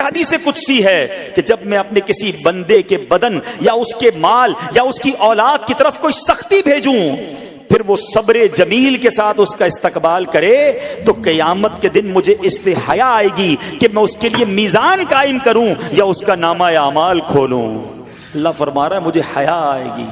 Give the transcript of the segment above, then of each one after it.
حدیث قدسی ہے کہ جب میں اپنے کسی بندے کے بدن یا اس کے مال یا اس کی اولاد کی طرف کوئی سختی بھیجوں پھر وہ صبر جمیل کے ساتھ اس کا استقبال کرے تو قیامت کے دن مجھے اس سے حیا آئے گی کہ میں اس کے لیے میزان قائم کروں یا اس کا نامہ اعمال کھولوں۔ اللہ فرما رہا ہے مجھے حیا آئے گی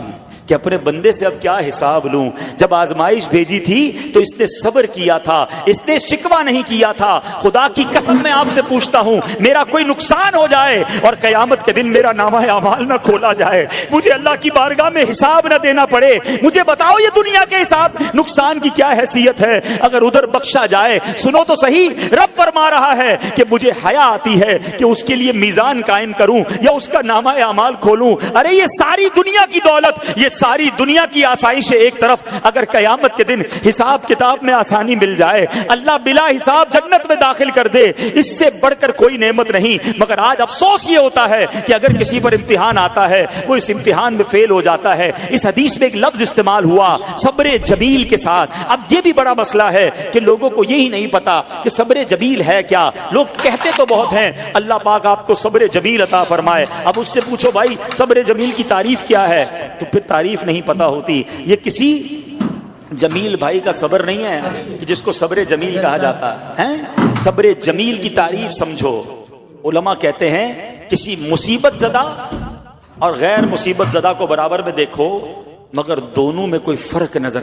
کہ اپنے بندے سے اب کیا حساب لوں۔ جب آزمائش بھیجی تھی تو اس نے صبر کیا تھا، اس نے شکوہ نہیں کیا تھا۔ خدا کی قسم میں آپ سے پوچھتا ہوں میرا کوئی نقصان ہو جائے اور قیامت کے دن میرا نامہ اعمال نہ کھولا جائے، مجھے اللہ کی بارگاہ میں حساب نہ دینا پڑے، مجھے بتاؤ یہ دنیا کے حساب نقصان کی کیا حیثیت ہے اگر ادھر بخشا جائے۔ سنو تو صحیح، رب فرما رہا ہے کہ مجھے حیا آتی ہے کہ اس کے لیے میزان قائم کروں یا اس کا نامہ اعمال کھولوں۔ ارے یہ ساری دنیا کی دولت، یہ ساری دنیا کی آسائشیں ایک طرف، اگر قیامت کے دن حساب کتاب میں آسانی مل جائے، اللہ بلا حساب جنت میں داخل کر دے، اس سے بڑھ کر کوئی نعمت نہیں۔ مگر آج افسوس یہ ہوتا ہے کہ اگر کسی پر امتحان آتا ہے وہ اس امتحان میں فیل ہو جاتا ہے۔ اس حدیث میں ایک لفظ استعمال ہوا صبر جمیل کے ساتھ۔ اب یہ بھی بڑا مسئلہ ہے کہ لوگوں کو یہی نہیں پتا کہ صبر جمیل ہے کیا۔ لوگ کہتے تو بہت ہیں اللہ پاک آپ کو صبر جمیل عطا فرمائے، اب اس سے پوچھو بھائی صبر جمیل کی تعریف کیا ہے تو پھر تعریف نہیں پتا ہوتی۔ یہ کسی جمیل بھائی کا صبر نہیں ہے کہ جس کو صبر جمیل کہا جاتا ہے۔ صبر جمیل کی تعریف سمجھو۔ علماء کہتے ہیں کسی مصیبت زدہ اور غیر مصیبت زدہ کو برابر میں دیکھو مگر دونوں میں کوئی فرق نظر